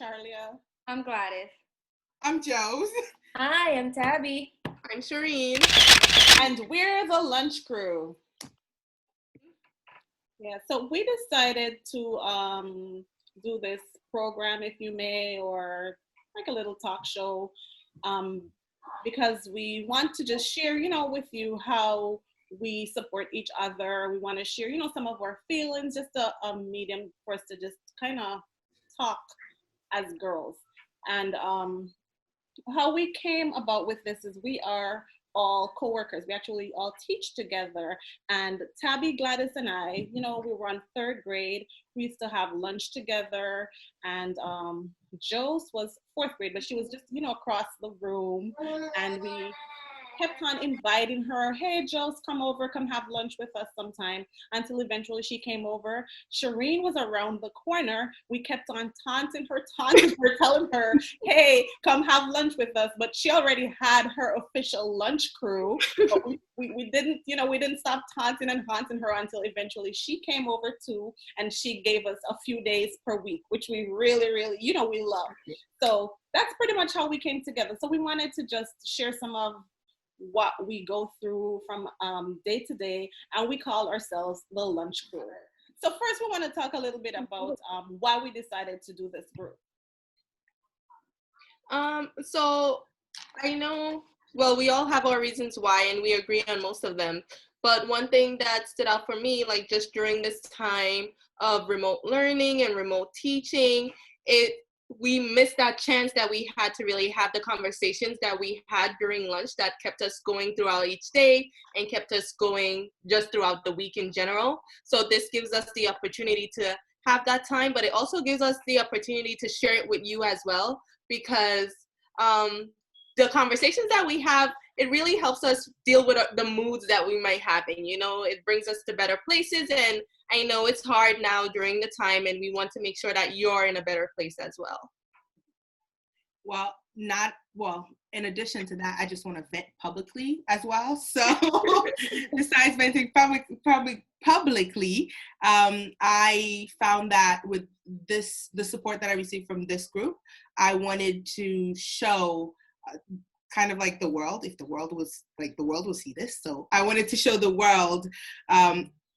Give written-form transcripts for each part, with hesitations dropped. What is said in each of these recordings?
Charlia. I'm Gladys. I'm Joes. Hi, I'm Tabby. I'm Shireen. And we're the lunch crew. Yeah, so we decided to do this program, if you may, or like a little talk show, because we want to just share, with you how we support each other. We want to share, some of our feelings, just a medium for us to just kind of talk as girls. And how we came about with this is we are all co-workers. We actually all teach together. And Tabby, Gladys, and I, we were on third grade. We used to have lunch together. And Joe's was fourth grade, but she was just, across the room. And we kept on inviting her, hey, Joe's, come over, come have lunch with us sometime, until eventually she came over. Shireen was around the corner. We kept on taunting her, telling her, hey, come have lunch with us. But she already had her official lunch crew. But we didn't, we didn't stop taunting and haunting her until eventually she came over too, and she gave us a few days per week, which we really, really, we love. So that's pretty much how we came together. So we wanted to just share some of what we go through from day to day, and we call ourselves the lunch crew. So first we want to talk a little bit about why we decided to do this group. So I know, well, we all have our reasons why, and we agree on most of them. But one thing that stood out for me, like just during this time of remote learning and remote teaching, we missed that chance that we had to really have the conversations that we had during lunch that kept us going throughout each day and kept us going just throughout the week in general. So this gives us the opportunity to have that time, but it also gives us the opportunity to share it with you as well, because the conversations that we have, it really helps us deal with the moods that we might have, and it brings us to better places. And I know it's hard now during the time, and we want to make sure that you're in a better place as well. Well, in addition to that, I just want to vent publicly as well. So besides venting publicly, I found that with the support that I received from this group, I wanted to show kind of like the world, if the world was like, the world will see this. So I wanted to show the world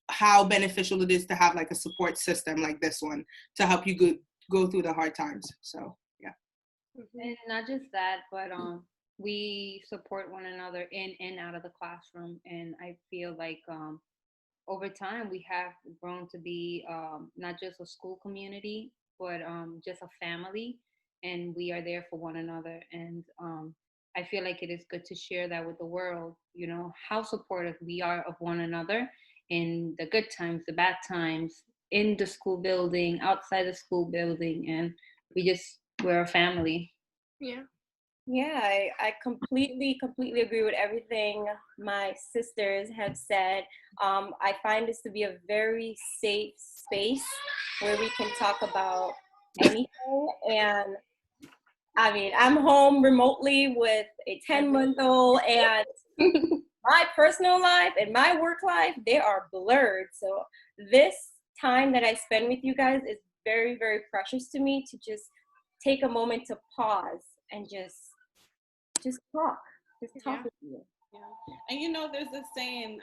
how beneficial it is to have like a support system like this one to help you go through the hard times. So yeah. And not just that, but we support one another in and out of the classroom. And I feel like over time we have grown to be not just a school community, but just a family. And we are there for one another. And I feel like it is good to share that with the world, how supportive we are of one another in the good times, the bad times, in the school building, outside the school building. And we're a family. Yeah. Yeah, I completely agree with everything my sisters have said. I find this to be a very safe space where we can talk about anything. And I mean, I'm home remotely with a 10-month-old, and my personal life and my work life, they are blurred. So this time that I spend with you guys is very, very precious to me, to just take a moment to pause and just talk. Just talk with you. Yeah. And there's this saying,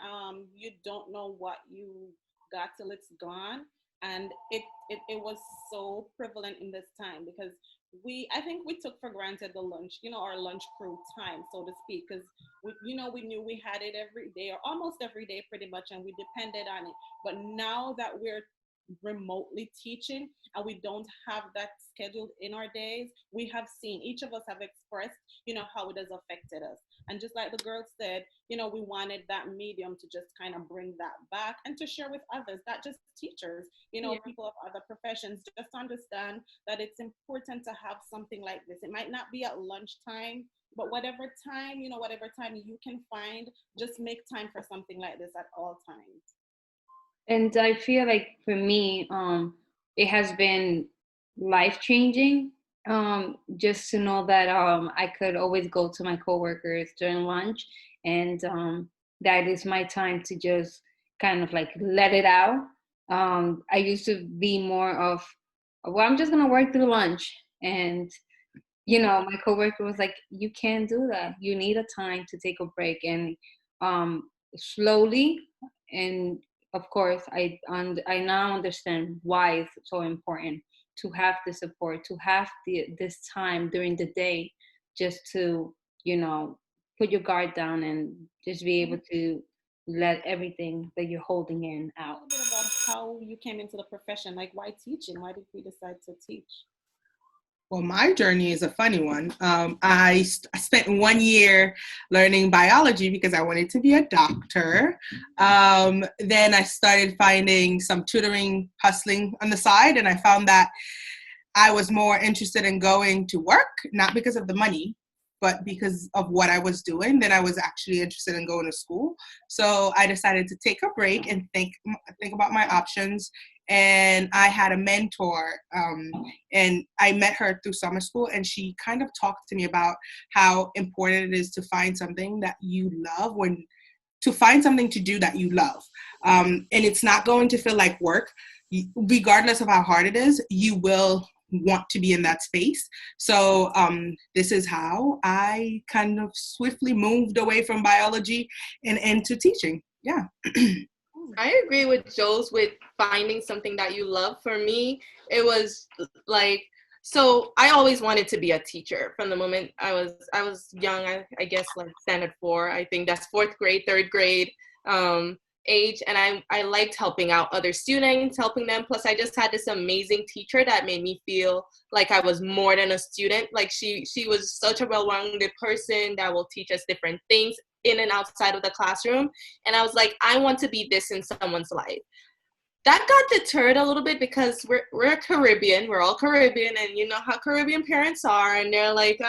you don't know what you got till it's gone. And it was so prevalent in this time, because I think we took for granted the lunch, our lunch crew time, so to speak, because we knew we had it every day, or almost every day pretty much, and we depended on it. But now that we're remotely teaching and we don't have that scheduled in our days, we have seen, each of us have expressed, how it has affected us. And just like the girls said, we wanted that medium to just kind of bring that back and to share with others, not just teachers, people of other professions, just understand that it's important to have something like this. It might not be at lunchtime, but whatever time you can find, just make time for something like this at all times. And I feel like for me, it has been life-changing, just to know that I could always go to my coworkers during lunch, and that is my time to just kind of like let it out. I used to be more of, well, I'm just gonna work through lunch, And, you know, my coworker was like, you can't do that. You need a time to take a break. And slowly, and of course, I now understand why it's so important to have the support, to have this time during the day just to, you know, put your guard down and just be able to let everything that you're holding in out. A little bit about how you came into the profession. Like, why teaching? Why did we decide to teach? Well, my journey is a funny one. I spent 1 year learning biology because I wanted to be a doctor. Then I started finding some tutoring, hustling on the side, and I found that I was more interested in going to work, not because of the money, but because of what I was doing. Then I was actually interested in going to school. So I decided to take a break and think about my options. And I had a mentor, and I met her through summer school, and she kind of talked to me about how important it is to find something that you love, to find something to do that you love. And it's not going to feel like work. Regardless of how hard it is, you will want to be in that space. So this is how I kind of swiftly moved away from biology and into teaching. Yeah. I agree with Joe's with finding something that you love. For me, it was like, so I always wanted to be a teacher from the moment I was young. I guess like standard 4. I think that's 4th grade, 3rd grade age, and I liked helping out other students, helping them. Plus, I just had this amazing teacher that made me feel like I was more than a student. Like she was such a well-rounded person that will teach us different things in and outside of the classroom. And I was like, I want to be this in someone's life. That got deterred a little bit because we're Caribbean, we're all Caribbean, and you know how Caribbean parents are, and they're like,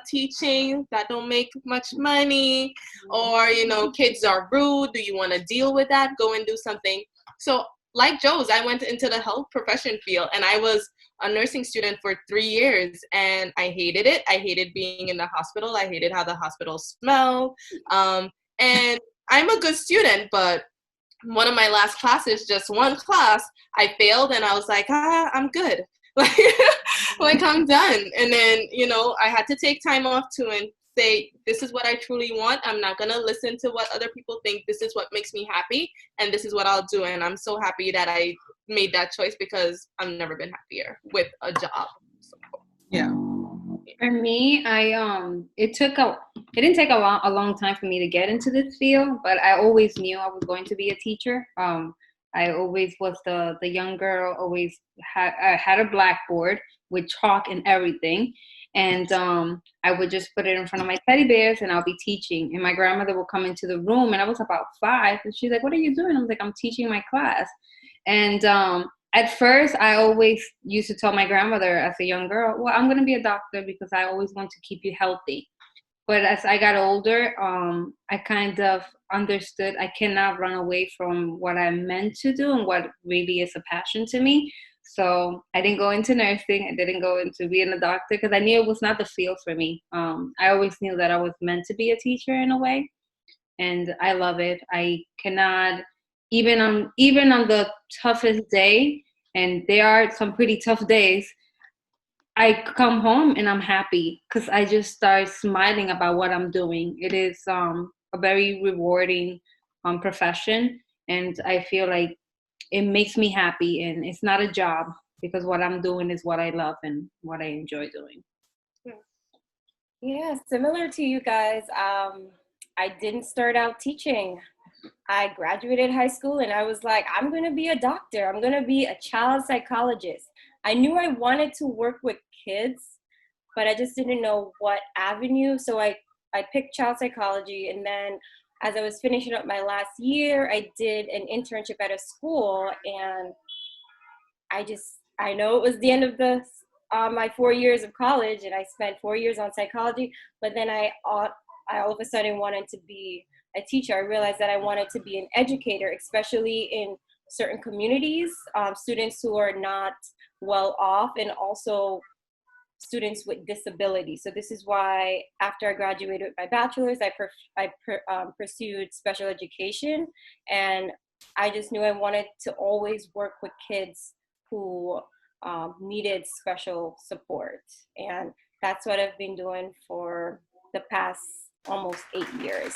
teaching, that don't make much money, or, you know, kids are rude, do you want to deal with that? Go and do something. So like Joe's, I went into the health profession field, and I was a nursing student for 3 years, and I hated it. I hated being in the hospital. I hated how the hospital smelled. And I'm a good student, but one of my last classes, just one class, I failed, and I was like, I'm good. Like I'm done. And then, you know, I had to take time off too and say, this is what I truly want. I'm not going to listen to what other people think. This is what makes me happy, and this is what I'll do. And I'm so happy that I made that choice because I've never been happier with a job. So. Yeah. For me, it didn't take a long time for me to get into this field, but I always knew I was going to be a teacher. I always was the young girl, always had a blackboard with chalk and everything. And I would just put it in front of my teddy bears and I'll be teaching. And my grandmother would come into the room, and I was about 5, and she's like, what are you doing? I was like, I'm teaching my class. And at first, I always used to tell my grandmother as a young girl, well, I'm going to be a doctor because I always want to keep you healthy. But as I got older, I kind of understood I cannot run away from what I'm meant to do and what really is a passion to me. So I didn't go into nursing. I didn't go into being a doctor because I knew it was not the field for me. I always knew that I was meant to be a teacher in a way, and I love it. I cannot, even on the toughest day, and there are some pretty tough days, I come home and I'm happy because I just start smiling about what I'm doing. It is a very rewarding profession, and I feel like it makes me happy, and it's not a job because what I'm doing is what I love and what I enjoy doing. Yeah, similar to you guys. I didn't start out teaching. I graduated high school and I was like, I'm going to be a doctor. I'm going to be a child psychologist. I knew I wanted to work with kids, but I just didn't know what avenue. So I picked child psychology. And then as I was finishing up my last year, I did an internship at a school. And I know it was the end of my 4 years of college, and I spent 4 years on psychology, but then I all of a sudden wanted to be a teacher. I realized that I wanted to be an educator, especially in certain communities, students who are not well off, and also students with disabilities. So this is why after I graduated with my bachelor's, I pursued special education, and I just knew I wanted to always work with kids who needed special support. And that's what I've been doing for the past almost 8 years.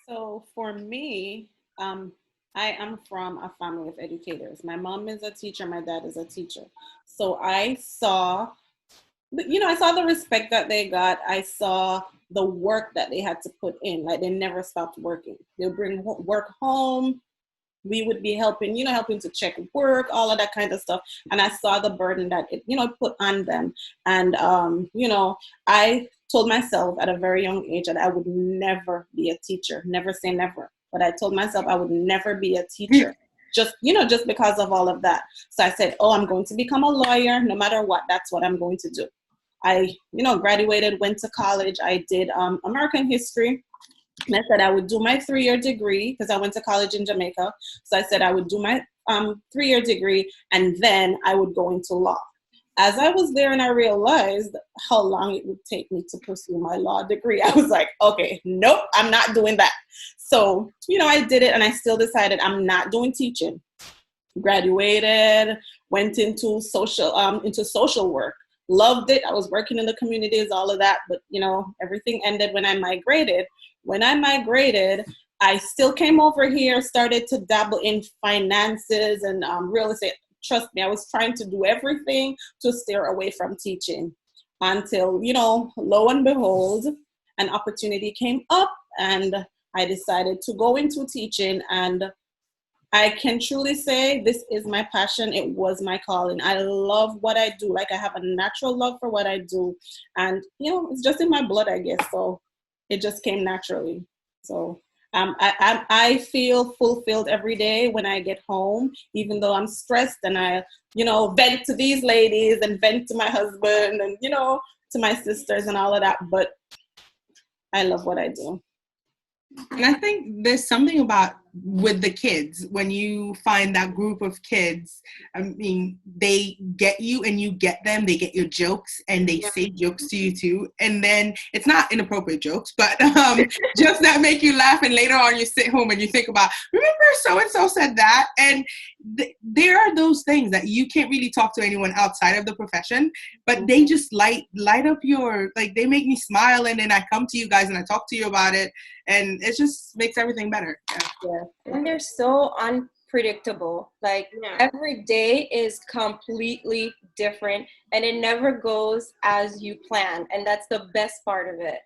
So for me, I am from a family of educators. My mom is a teacher, my dad is a teacher. So I saw, I saw the respect that they got. I saw the work that they had to put in. Like, they never stopped working. They'll bring work home. We would be helping, helping to check work, all of that kind of stuff. And I saw the burden that it, put on them. And, I told myself at a very young age that I would never be a teacher. Never say never. But I told myself I would never be a teacher. Just because of all of that. So I said, I'm going to become a lawyer. No matter what, that's what I'm going to do. I, graduated, went to college. I did American history. And I said I would do my 3-year degree because I went to college in Jamaica. So I said I would do my 3-year degree and then I would go into law. As I was there and I realized how long it would take me to pursue my law degree, I was like, okay, nope, I'm not doing that. So, I did it and I still decided I'm not doing teaching. Graduated, went into social work. Loved it. I was working in the communities, all of that. But, everything ended when I migrated. When I migrated, I still came over here, started to dabble in finances and real estate. Trust me, I was trying to do everything to steer away from teaching until, lo and behold, an opportunity came up and I decided to go into teaching. And I can truly say this is my passion. It was my calling. I love what I do. Like, I have a natural love for what I do. And, it's just in my blood, I guess. So it just came naturally. So I feel fulfilled every day when I get home, even though I'm stressed and I, vent to these ladies and vent to my husband and, to my sisters and all of that. But I love what I do. And I think there's something about with the kids, when you find that group of kids, I mean, they get you and you get them, they get your jokes and they say jokes to you too. And then it's not inappropriate jokes, but jokes that make you laugh. And later on you sit home and you think about, remember so-and-so said that. And there are those things that you can't really talk to anyone outside of the profession, but they just light up your, like, they make me smile. And then I come to you guys and I talk to you about it. And it just makes everything better. Yeah. And they're so unpredictable. Like, every day is completely different and it never goes as you plan. And that's the best part of it.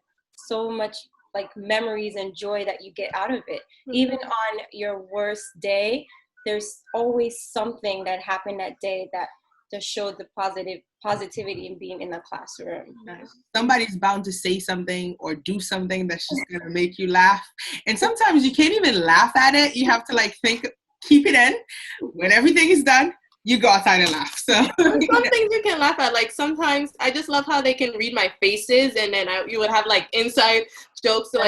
So much like memories and joy that you get out of it. Mm-hmm. Even on your worst day, there's always something that happened that day that just showed the positivity in being in the classroom. Somebody's bound to say something or do something that's just gonna make you laugh. And sometimes you can't even laugh at it. You have to keep it in. When everything is done, you go outside and laugh. So some things you can laugh at. Like, sometimes I just love how they can read my faces, and then you would have inside jokes. So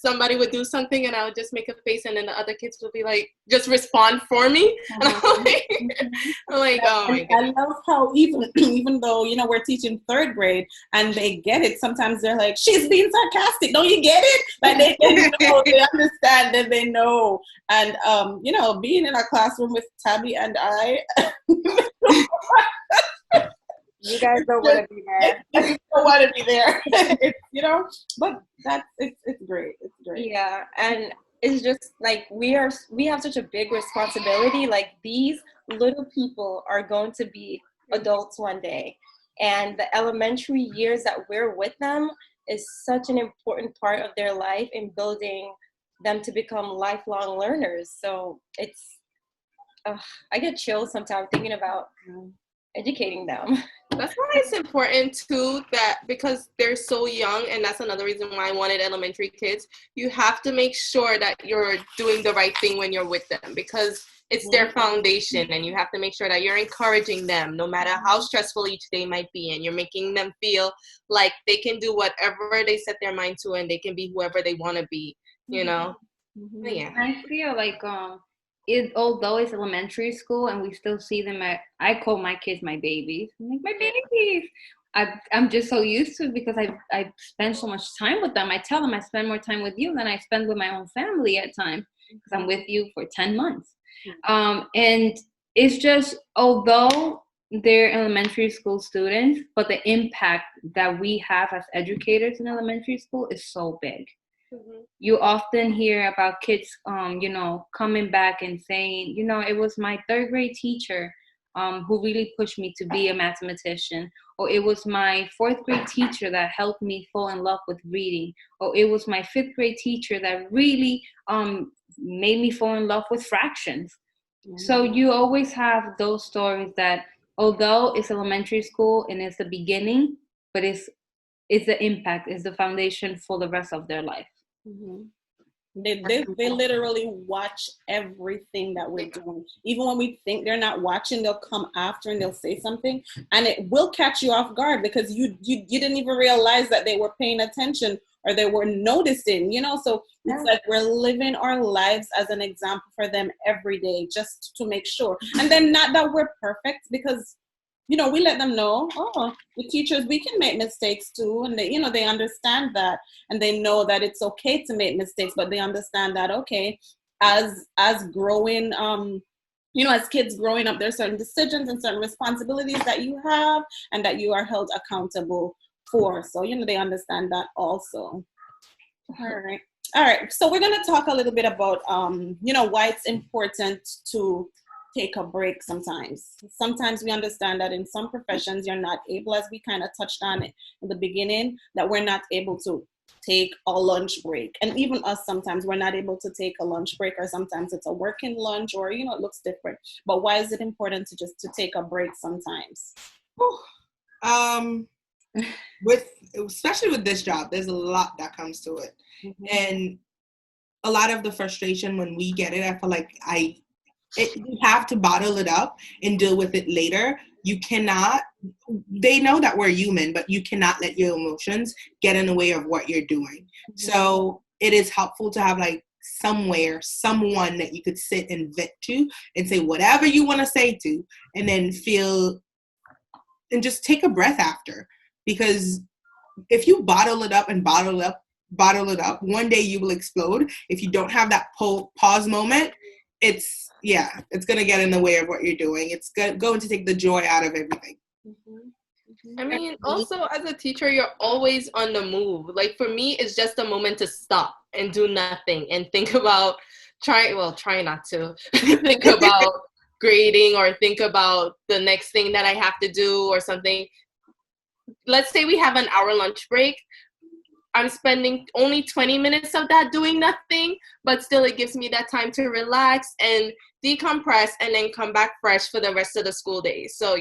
somebody would do something and I would just make a face, and then the other kids would be like, just respond for me. And I'm like, oh my God. I love how even though, we're teaching 3rd grade and they get it, sometimes they're like, she's being sarcastic. Don't you get it? Like, they know, they understand and they know. And, being in a classroom with Tabby and I, you guys don't want to be there. You don't want to be there. But it's great. It's great. Yeah, and it's just like we have such a big responsibility. Like, these little people are going to be adults one day, and the elementary years that we're with them is such an important part of their life in building them to become lifelong learners. So I get chills sometimes thinking about educating them. That's why it's important too, that because they're so young, and that's another reason why I wanted elementary kids, you have to make sure that you're doing the right thing when you're with them, because it's their foundation, and you have to make sure that you're encouraging them no matter how stressful each day might be, and you're making them feel like they can do whatever they set their mind to, and they can be whoever they want to be, Yeah. I feel like although it's elementary school and we still see them I call my kids my babies. I'm like, my babies. I'm just so used to it because I spend so much time with them. I tell them I spend more time with you than I spend with my own family at times because I'm with you for 10 months. And it's just, although they're elementary school students, but the impact that we have as educators in elementary school is so big. You often hear about kids, coming back and saying, it was my third grade teacher who really pushed me to be a mathematician, or it was my fourth grade teacher that helped me fall in love with reading, or it was my fifth grade teacher that really made me fall in love with fractions. So you always have those stories that, although it's elementary school and it's the beginning, but it's the impact, it's the foundation for the rest of their life. They literally watch everything that we're doing. Even when we think they're not watching, they'll come after and they'll say something, and it will catch you off guard because you didn't even realize that they were paying attention or they were noticing, so it's like we're living our lives as an example for them every day, just to make sure. And then not that we're perfect, because we let them know, the teachers, we can make mistakes too. And they, they understand that, and they know that it's okay to make mistakes, but they understand that, okay, as growing, as kids growing up, there's certain decisions and certain responsibilities that you have and that you are held accountable for. So, they understand that also. All right. So we're going to talk a little bit about, why it's important to take a break sometimes. Sometimes we understand that in some professions you're not able, as we kind of touched on it in the beginning, that we're not able to take a lunch break. And even us, sometimes we're not able to take a lunch break, or sometimes it's a working lunch, or, it looks different. But why is it important to take a break sometimes? Especially with this job, there's a lot that comes to it. And a lot of the frustration when we get it, I feel like you have to bottle it up and deal with it later. You cannot, they know that we're human, but you cannot let your emotions get in the way of what you're doing. So it is helpful to have someone that you could sit and vent to and say whatever you want to say to, and then feel and just take a breath after. Because if you bottle it up, one day you will explode. If you don't have that pause moment, it's going to get in the way of what you're doing. It's going to take the joy out of everything. I mean, also as a teacher, you're always on the move. Like for me, it's just a moment to stop and do nothing and think about try not to think about grading or think about the next thing that I have to do or something. Let's say we have an hour lunch break. I'm spending only 20 minutes of that doing nothing, but still it gives me that time to relax and decompress and then come back fresh for the rest of the school day. So,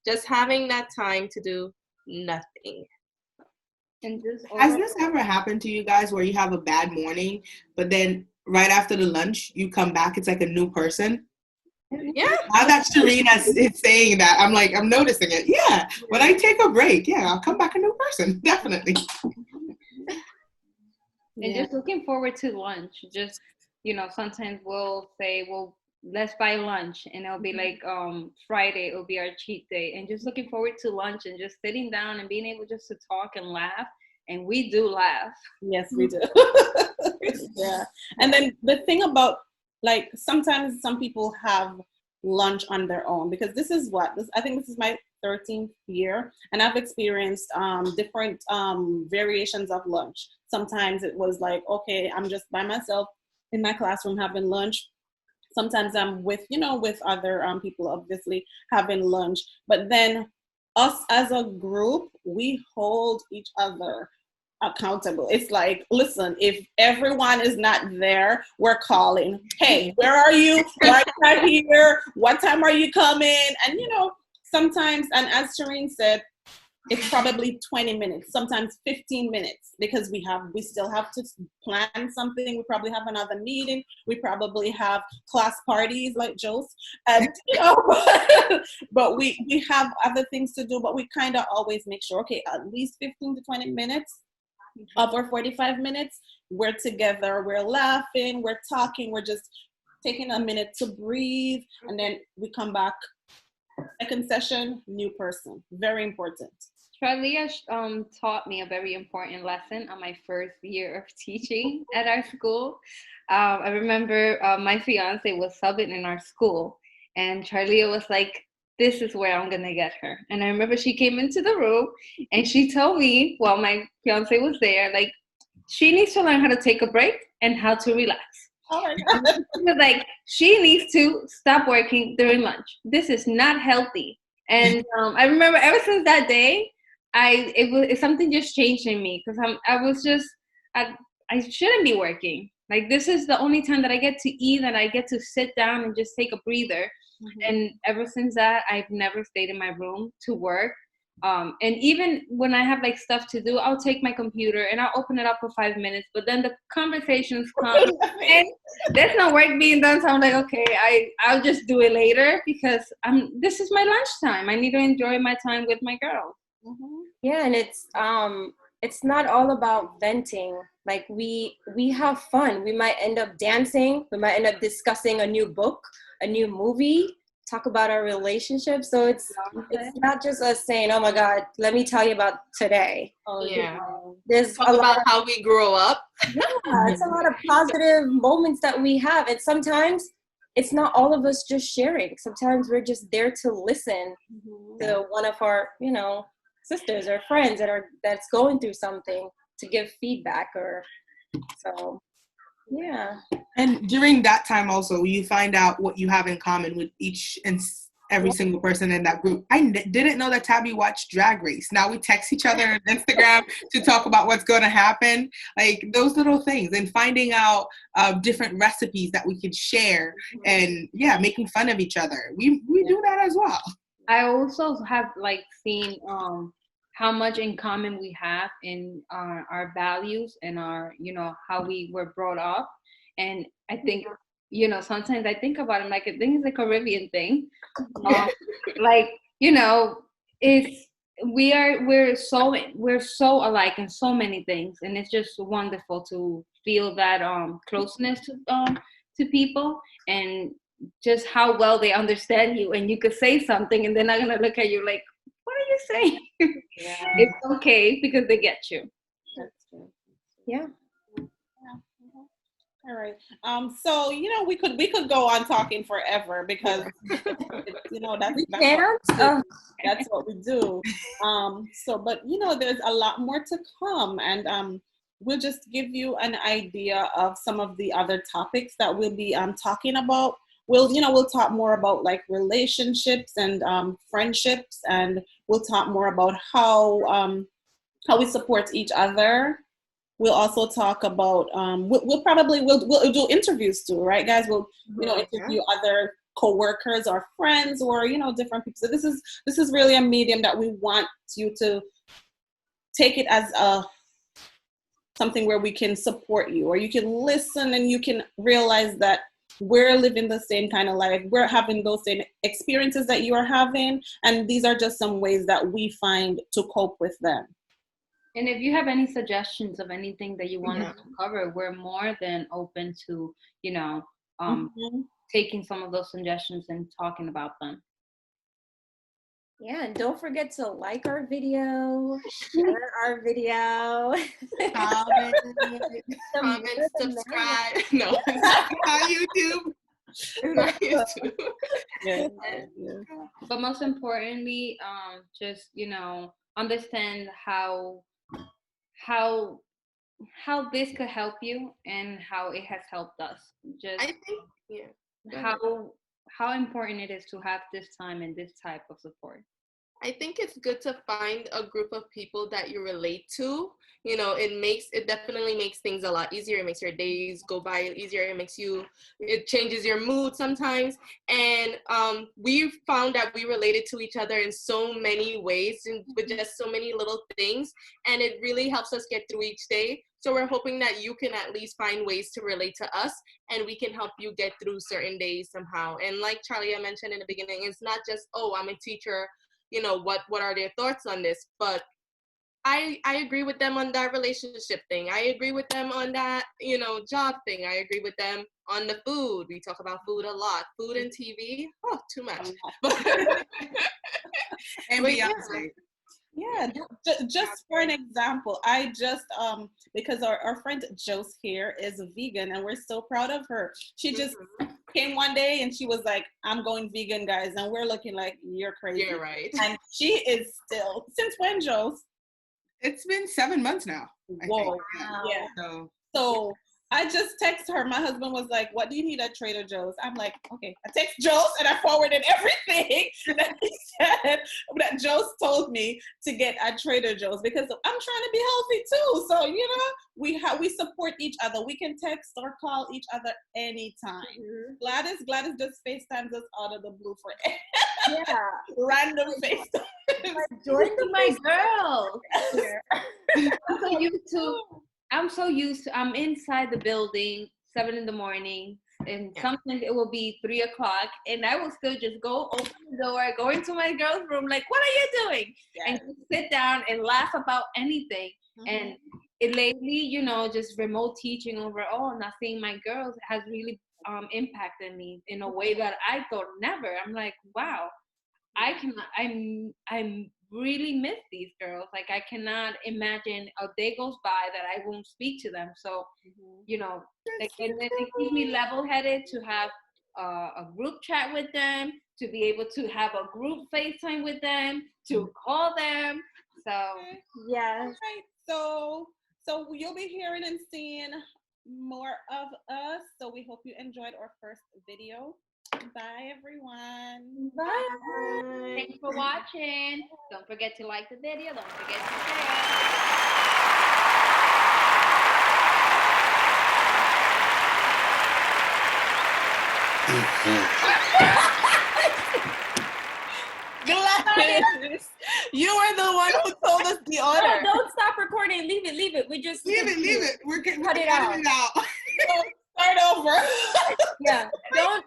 just having that time to do nothing. And has this ever happened to you guys where you have a bad morning, but then right after the lunch, you come back, it's like a new person? Yeah. Now that Sharina is saying that, I'm noticing it. Yeah. When I take a break, I'll come back a new person. Definitely. And just looking forward to lunch. Just, sometimes we'll say, well, let's buy lunch, and it'll be like Friday, it'll be our cheat day. And just looking forward to lunch and just sitting down and being able just to talk and laugh. And we do laugh. Yes, we do. Yeah. And then the thing about, sometimes some people have lunch on their own, because I think this is my 13th year, and I've experienced different variations of lunch. Sometimes it was like, okay, I'm just by myself in my classroom having lunch. Sometimes I'm with other people, obviously, having lunch. But then us as a group, we hold each other accountable. It's like, listen, if everyone is not there, we're calling, hey, where are you? Why are you not here? What time are you coming? And sometimes, and as Shireen said, it's probably 20 minutes, sometimes 15 minutes, because we still have to plan something. We probably have another meeting. We probably have class parties like Joe's, and but we have other things to do. But we kind of always make sure, okay, at least 15 to 20 minutes of our 45 minutes, we're together, we're laughing, we're talking, we're just taking a minute to breathe, and then we come back. Second session, new person. Very important. Charlia taught me a very important lesson on my first year of teaching at our school. I remember my fiance was subbing in our school, And Charlia was like, this is where I'm gonna get her. And I remember she came into the room and she told me while my fiance was there, like, she needs to learn how to take a break and how to relax. Oh my God. She was like, she needs to stop working during lunch. This is not healthy. And I remember ever since that day, something just changed in me, because I shouldn't be working. Like, this is the only time that I get to eat and I get to sit down and just take a breather. And ever since that, I've never stayed in my room to work. And even when I have like stuff to do, I'll take my computer and I'll open it up for 5 minutes. But then the conversations come and there's no work being done. So I'm like, okay, I'll just do it later, because this is my lunchtime. I need to enjoy my time with my girl. Yeah, and it's not all about venting. Like, we have fun. We might end up dancing. We might end up discussing a new book, a new movie, talk about our relationship. So it's not just us saying, oh my God, let me tell you about today. Yeah. There's Talk a lot about of, how we grow up. yeah, it's a lot of positive moments that we have. And sometimes it's not all of us just sharing. Sometimes we're just there to listen to one of our, sisters or friends that's going through something, to give feedback. Or so, yeah. And during that time also, you find out what you have in common with each and every single person in that group. I didn't know that Tabby watched Drag Race. Now we text each other on Instagram to talk about what's going to happen. Like, those little things, and finding out different recipes that we could share, and making fun of each other. We do that as well. I also have like seen how much in common we have in our values and our, how we were brought up. And I think, sometimes I think about it, like, I think it's a Caribbean thing. Like, we're so alike in so many things, and it's just wonderful to feel that closeness to people, and just how well they understand you, and you could say something and they're not gonna look at you like, what are you saying? It's okay, because they get you. That's true. Yeah. All right. So we could go on talking forever, because that's what we do. But there's a lot more to come, and we'll just give you an idea of some of the other topics that we'll be talking about. We'll talk more about like relationships and friendships, and we'll talk more about how we support each other. We'll also talk about we'll do interviews too, right, guys? We'll interview other co-workers or friends, or different people. So this is really a medium that we want you to take it as something where we can support you, or you can listen and you can realize that we're living the same kind of life. We're having those same experiences that you are having, and these are just some ways that we find to cope with them. And if you have any suggestions of anything that you want us to cover, we're more than open to, taking some of those suggestions and talking about them. Yeah, and don't forget to like our video, share our video, comment, subscribe. No, it's not YouTube. It's not YouTube. But most importantly, just understand how this could help you and how it has helped us. Just I think how important it is to have this time and this type of support. I think it's good to find a group of people that you relate to. It definitely makes things a lot easier. It makes your days go by easier. It changes your mood sometimes. And we found that we related to each other in so many ways, and with just so many little things. And it really helps us get through each day. So we're hoping that you can at least find ways to relate to us, and we can help you get through certain days somehow. And like Charlia mentioned in the beginning, it's not just, oh, I'm a teacher, what are their thoughts on this? But I agree with them on that relationship thing. I agree with them on that, job thing. I agree with them on the food. We talk about food a lot. Food and TV, too much. And Beyonce. Yeah, just for an example, I just because our friend Jose here is a vegan, and we're so proud of her. She just came one day and she was like, I'm going vegan, guys. And we're looking like, you're crazy. You're right. And she is still, since when, Joes? It's been 7 months now. I Whoa. think. Yeah. So I just texted her. My husband was like, what do you need at Trader Joe's? I'm like, okay. I text Joe's and I forwarded everything that he said that Joe's told me to get at Trader Joe's because I'm trying to be healthy too. So, you know, we support each other. We can text or call each other anytime. Gladys just FaceTimes us out of the blue for random FaceTime. Join my girl. I'm so used to, I'm inside the building, 7 a.m, and sometimes it will be 3 o'clock, and I will still just go open the door, go into my girl's room, like, what are you doing? And just sit down and laugh about anything. And it lately, you know, just remote teaching overall, not seeing my girls has impacted me in a way that I thought never. I'm like, wow, I'm really miss these girls. Like, I cannot imagine a day goes by that I won't speak to them. So, you know, like, and then it keeps me level-headed to have a group chat with them, to be able to have a group FaceTime with them, to call them. So, yes. All right. So you'll be hearing and seeing more of us. So we hope you enjoyed our first video. Bye, everyone. Bye. thanks for watching. Don't forget to like the video. Don't forget to share. Gladys, you were the one who told us the order. No, don't stop recording. Leave it. We just Leave it. We're cut it out. Start over. Yeah.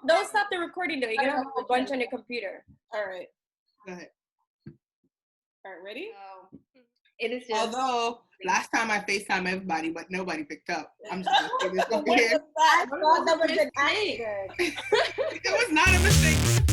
Don't stop the recording though. You're gonna have a bunch on your computer. All right. Go ahead. All right, ready? So, it is just. Although last time I FaceTime everybody, but nobody picked up. I'm just gonna say this over here. I thought that was an accident. It was not a mistake.